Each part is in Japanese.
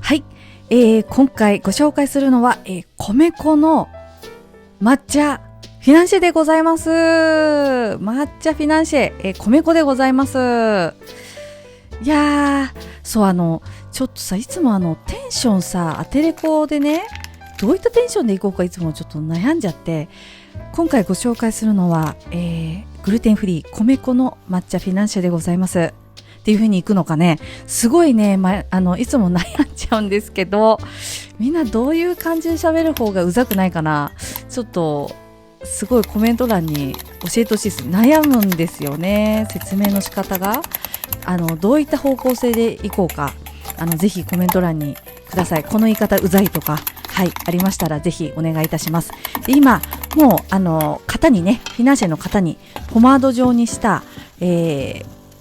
はい、今回ご紹介するのは、米粉の抹茶フィナンシェでございます。抹茶フィナンシェ、米粉でございます。いやー、そうちょっとさ、いつもテンションさ、アテレコでね、どういったテンションでいこうかいつもちょっと悩んじゃって、今回ご紹介するのは、グルテンフリー米粉の抹茶フィナンシェでございます。っていう風にいくのかね、すごいね、いつも悩んじゃうんですけど、みんなどういう感じで喋る方がうざくないかな。ちょっとすごいコメント欄に教えてほしいです。悩むんですよね、説明の仕方が。どういった方向性でいこうか、ぜひコメント欄にください。この言い方うざいとか、はい、ありましたらぜひお願いいたします。で、今もう型にね、フィナンシェの型にポマード状にした、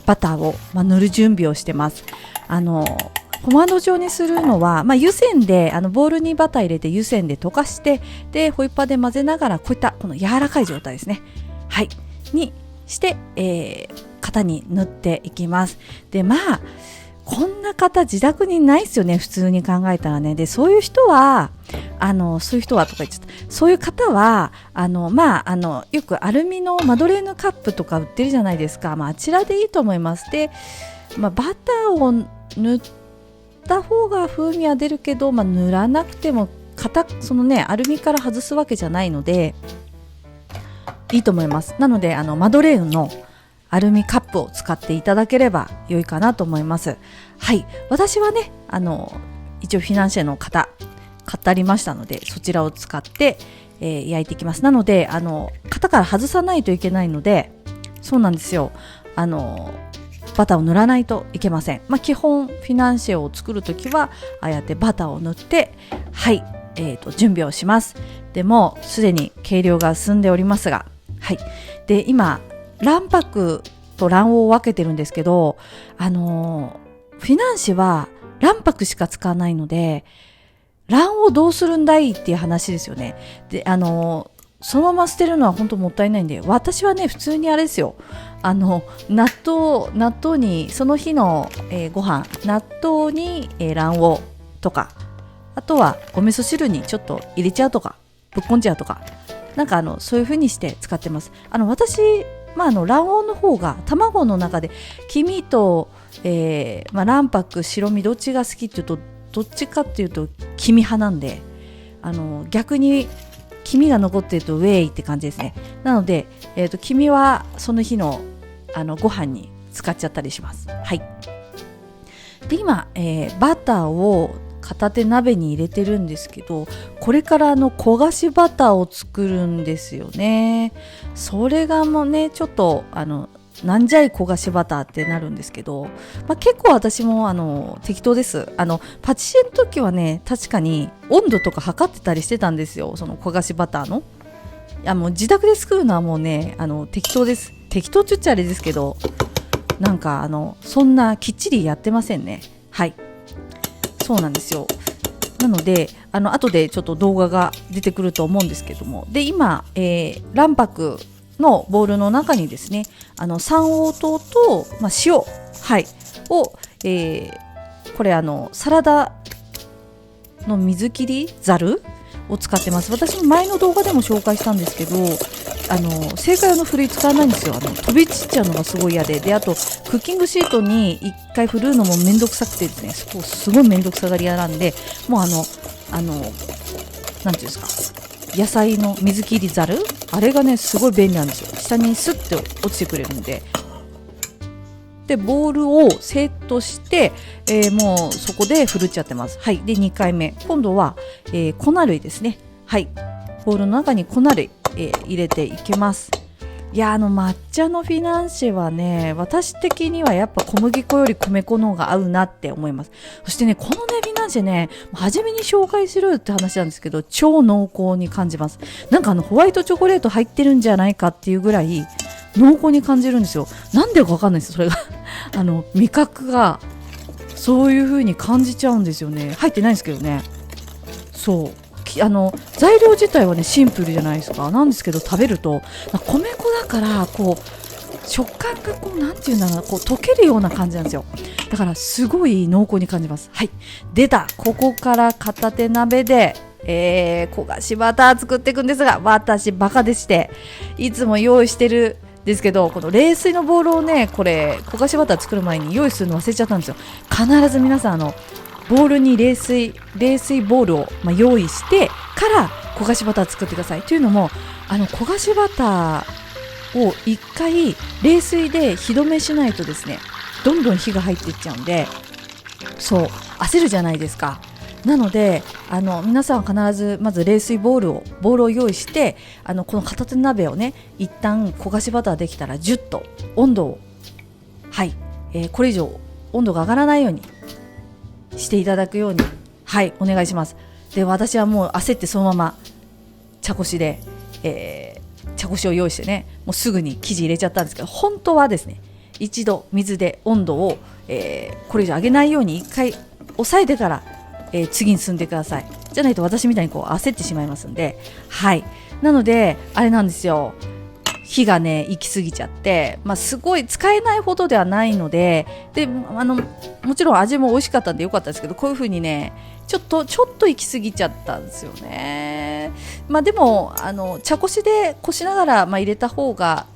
バターを、塗る準備をしてます。ポマード状にするのは、湯煎でボウルにバター入れて湯煎で溶かして、でホイッパーで混ぜながら、こういったこの柔らかい状態ですね、はいにして、型に塗っていきます。で、こんな方自宅にないですよね、普通に考えたらね。で、そういう人はそういう人はとか言っちゃった。そういう方はよくアルミのマドレーヌカップとか売ってるじゃないですか。あちらでいいと思います。で、バターを塗った方が風味は出るけど、塗らなくてもそのね、アルミから外すわけじゃないのでいいと思います。なのでマドレーヌのアルミカップを使っていただければ良いかなと思います。はい、私はね一応フィナンシェの型買ってありましたので、そちらを使って、焼いていきます。なので型から外さないといけないので、そうなんですよ、バターを塗らないといけません。基本フィナンシェを作るときはああやってバターを塗って、はい、準備をします。でもすでに計量が済んでおりますが、はい、で今卵白と卵黄を分けてるんですけど、フィナンシェは卵白しか使わないので、卵黄どうするんだいっていう話ですよね。で、そのまま捨てるのは本当もったいないんで、私はね、普通にあれですよ、納豆にその日の、ご飯、納豆に、卵黄とか、あとはお味噌汁にちょっと入れちゃうとか、ぶっこんじゃうとか、そういう風にして使ってます。私、卵黄の方が卵の中で黄身と、卵白、白身どっちが好きっていうと、どっちかっていうと黄身派なんで、逆に黄身が残っているとウェイって感じですね。なので、黄身はその日のご飯に使っちゃったりします。はい。で、今、バターを片手鍋に入れてるんですけど、これから焦がしバターを作るんですよね。それがもうね、ちょっとなんじゃい焦がしバターってなるんですけど、結構私も適当です。パティシエの時はね、確かに温度とか測ってたりしてたんですよ、その焦がしバターの。いや、もう自宅で作るのはもうね、適当です。適当って言っちゃあれですけど、そんなきっちりやってませんね。はい、そうなんですよ。なので後でちょっと動画が出てくると思うんですけども、で今、卵白のボウルの中にですね、三黄糖と、塩、はい、を、これサラダの水切りざるを使ってます。私も前の動画でも紹介したんですけど、製菓用のふるい使わないんですよ。飛び散っちゃうのがすごい嫌で、あとクッキングシートに1回振るのもめんどくさくてですね、すごいめんどくさがり屋なんで、もうなんていうんですか、野菜の水切りざる、あれがねすごい便利なんですよ。下にスッて落ちてくれるんで。でボウルをセットして、もうそこでふるっちゃってます。はい。で2回目、今度は、粉類ですね。はい、ボウルの中に粉類、入れていきます。いや、抹茶のフィナンシェはね、私的にはやっぱ小麦粉より米粉の方が合うなって思います。そしてね、このねフィナンシェね、初めに紹介しろよって話なんですけど、超濃厚に感じます。ホワイトチョコレート入ってるんじゃないかっていうぐらい濃厚に感じるんですよ。なんでかわかんないです、それが味覚がそういう風に感じちゃうんですよね。入ってないんですけどね。そう、材料自体はねシンプルじゃないですか。なんですけど食べると米粉だから食感がこうなんていうんだろうな、こう溶けるような感じなんですよ。だからすごい濃厚に感じます。はい、出た。ここから片手鍋で、焦がしバター作っていくんですが、私バカでしていつも用意してるですけど、この冷水のボウルをね、これ焦がしバター作る前に用意するの忘れちゃったんですよ。必ず皆さんボウルに冷水ボウルを、用意してから焦がしバター作ってください。というのも焦がしバターを一回冷水で火止めしないとですね、どんどん火が入っていっちゃうんで、そう焦るじゃないですか。なので皆さんは必ずまず冷水ボウルを用意して、この片手鍋をね、一旦焦がしバターできたら10と温度を、はい、これ以上温度が上がらないようにしていただくように、はい、お願いします。で、私はもう焦ってそのまま茶こしで、茶こしを用意してね、もうすぐに生地入れちゃったんですけど、本当はですね、一度水で温度を、これ以上上げないように一回抑えてから、次に進んでください。じゃないと私みたいにこう焦ってしまいますんで、はい。なのであれなんですよ、火がね行き過ぎちゃって、すごい使えないほどではないので、もちろん味も美味しかったんでよかったですけど、こういう風にねちょっと行き過ぎちゃったんですよね。でも茶こしでこしながら、入れた方が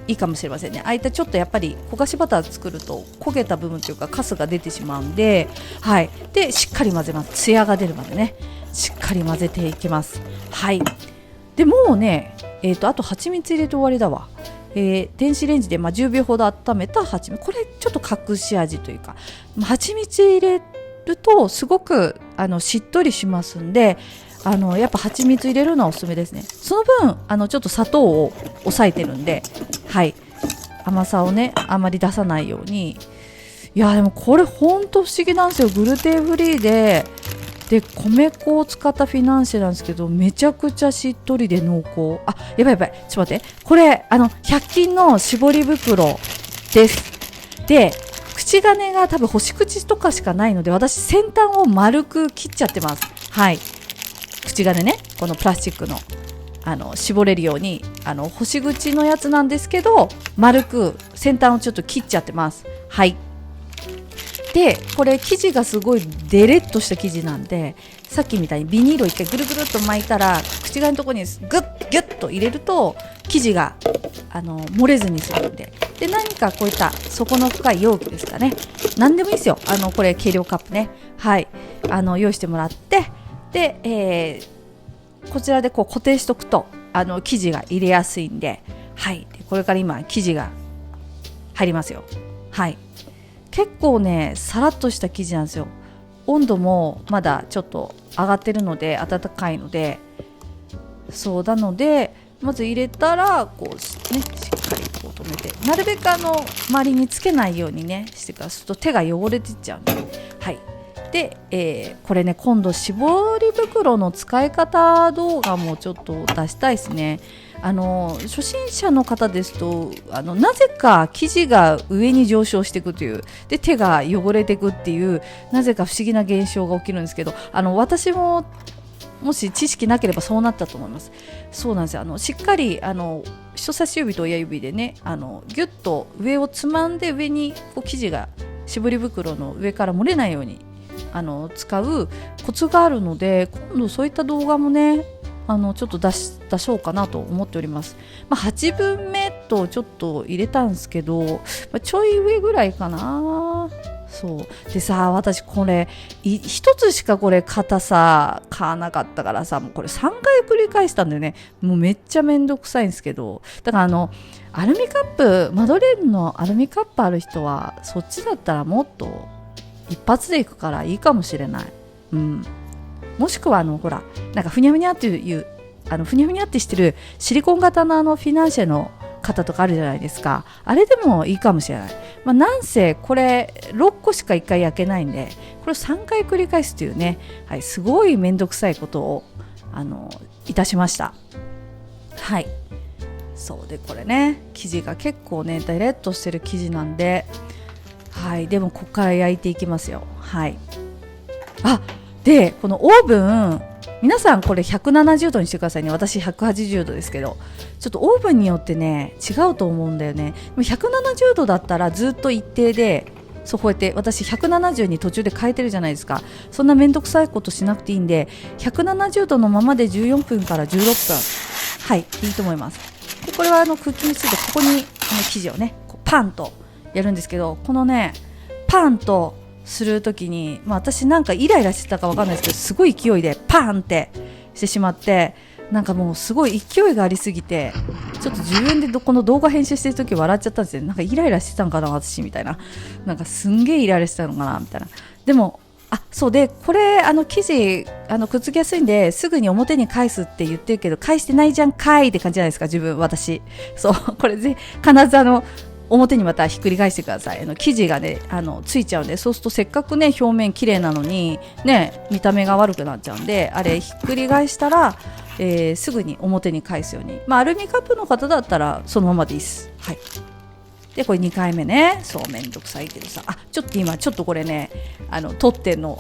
いいかもしれませんね。ああいったちょっとやっぱり焦がしバター作ると焦げた部分というかカスが出てしまうんで、はい、でしっかり混ぜます。ツヤが出るまでねしっかり混ぜていきます。はい。でもうね、あと蜂蜜入れて終わりだわ。電子レンジで10秒ほど温めた蜂蜜、これちょっと隠し味というか、蜂蜜入れるとすごくしっとりしますんで、やっぱ蜂蜜入れるのはおすすめですね。その分ちょっと砂糖を抑えてるんで、はい、甘さをねあまり出さないように。いやでもこれほんと不思議なんですよ。グルテンフリーで米粉を使ったフィナンシェなんですけど、めちゃくちゃしっとりで濃厚。あ、やばい、ちょっと待って、これ100均の絞り袋です。で、口金が多分星口とかしかないので、私先端を丸く切っちゃってます。はい、口金ね、このプラスチックの絞れるように星口のやつなんですけど、丸く先端をちょっと切っちゃってます。はい。でこれ生地がすごいデレッとした生地なんで、さっきみたいにビニールを一回ぐるぐるっと巻いたら口側のところにグッギュッと入れると生地が漏れずにするんで、何かこういった底の深い容器ですかね、何でもいいですよ。これ計量カップね、はい、用意してもらって、で、こちらでこう固定しとくと生地が入れやすいんで、はい、でこれから今生地が入りますよ。はい、結構ねさらっとした生地なんですよ。温度もまだちょっと上がってるので温かいので、そうなのでまず入れたらこうね、しっかりこう止めて、なるべく周りにつけないようにねしてからすると手が汚れてっちゃうんで、はい。で、これね今度絞り袋の使い方動画もちょっと出したいですね。初心者の方ですとなぜか生地が上に上昇していくという、で手が汚れていくっていう、なぜか不思議な現象が起きるんですけど、私ももし知識なければそうなったと思います。そうなんですよ。しっかり人差し指と親指でねギュッと上をつまんで、上にこう生地が絞り袋の上から漏れないように使うコツがあるので、今度そういった動画もねちょっと出そうかなと思っております。8分目とちょっと入れたんですけど、ちょい上ぐらいかな。そうでさ、私これ一つしかこれ型さ買わなかったからさ、もうこれ3回繰り返したんだよね。もうめっちゃめんどくさいんですけど、だからアルミカップ、マドレーヌのアルミカップある人はそっちだったらもっと一発でいくからいいかもしれない。うん。もしくはほらなんかふにゃふにゃっていうふにゃふにゃってしてるシリコン型のフィナンシェの型とかあるじゃないですか。あれでもいいかもしれない。なんせこれ6個しか1回焼けないんで、これを3回繰り返すというね、はい、すごいめんどくさいことをいたしました。はい。そうで、これね生地が結構ねデレッとしてる生地なんで、はい、でもここから焼いていきますよ。はい。あ、でこのオーブン皆さんこれ170度にしてくださいね。私180度ですけど、ちょっとオーブンによってね違うと思うんだよね。でも170度だったらずっと一定で、そうこうやって私170に途中で変えてるじゃないですか。そんなめんどくさいことしなくていいんで、170度のままで14分から16分、はい、いいと思います。でこれはクッキングシート、ここに生地をねこうパンとやるんですけど、このねパンとするときに、私なんかイライラしてたかわかんないですけど、すごい勢いでパンってしてしまって、なんかもうすごい勢いがありすぎて、ちょっと自分でこの動画編集してるとき笑っちゃったんですよ。なんかイライラしてたんかな私みたいな、なんかすんげえイライラしてたのかなみたいな。でもそうで、これ生地くっつきやすいんですぐに表に返すって言ってるけど、返してないじゃんかいって感じじゃないですか。私そうこれ必ず表にまたひっくり返してください。生地がねついちゃうんで、そうするとせっかくね表面綺麗なのにね見た目が悪くなっちゃうんで、あれひっくり返したら、すぐに表に返すように、アルミカップの方だったらそのままでいいです。はい。でこれ2回目ね、そうめんどくさいけどさ、ちょっとこれね取ってんの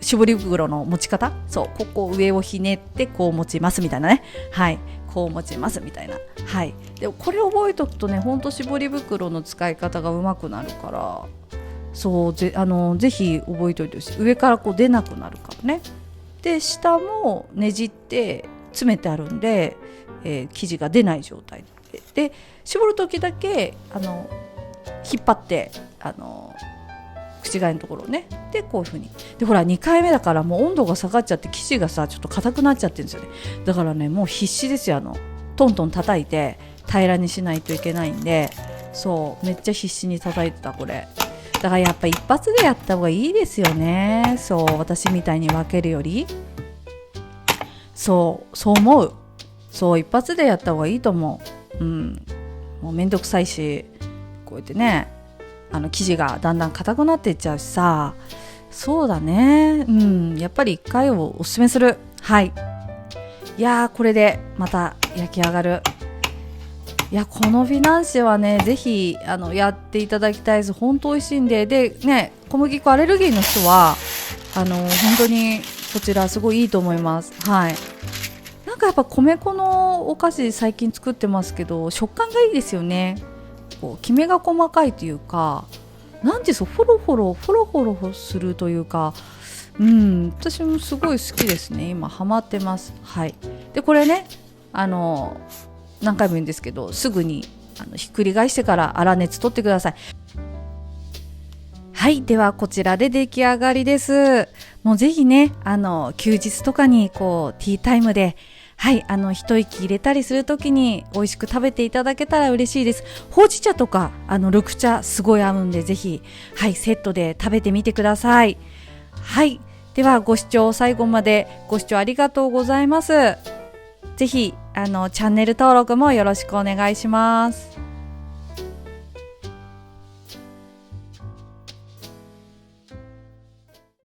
絞り袋の持ち方、そうここ上をひねってこう持ちますみたいなね、はい、こう持ちますみたいな、はい。でこれ覚えておくとね、ほんと絞り袋の使い方がうまくなるから、そうぜひ覚えておいてほしい。上からこう出なくなるからね。で下もねじって詰めてあるんで、生地が出ない状態で、絞る時だけ引っ張って口替えのところをね、でこういう風に、でほら2回目だからもう温度が下がっちゃって生地がさちょっと硬くなっちゃってるんですよね。だからねもう必死ですよ。トントン叩いて平らにしないといけないんで、そうめっちゃ必死に叩いてたこれ。だからやっぱ一発でやった方がいいですよね。そう私みたいに分けるより、そう思う。そう一発でやった方がいいと思う。もうめんどくさいし、こうやってね生地がだんだん硬くなっていっちゃうしさ、そうだね、やっぱり1回をおすすめする。はい。いやーこれでまた焼き上がる。いやこのフィナンシェはねぜひやっていただきたいです。本当美味しいんで、ね小麦粉アレルギーの人は本当にこちらすごいいいと思います。はい。なんかやっぱ米粉のお菓子最近作ってますけど、食感がいいですよね。こうきめが細かいというか、なんていうの、フォロフォロするというか、私もすごい好きですね。今ハマってます。はい。でこれね何回も言うんですけど、すぐにひっくり返してから粗熱取ってください。はい。ではこちらで出来上がりです。もうぜひね休日とかにこうティータイムで、はい、一息入れたりするときに美味しく食べていただけたら嬉しいです。ほうじ茶とか緑茶すごい合うんで、ぜひ、はい、セットで食べてみてください。はい。ではご視聴、最後までご視聴ありがとうございます。ぜひチャンネル登録もよろしくお願いします。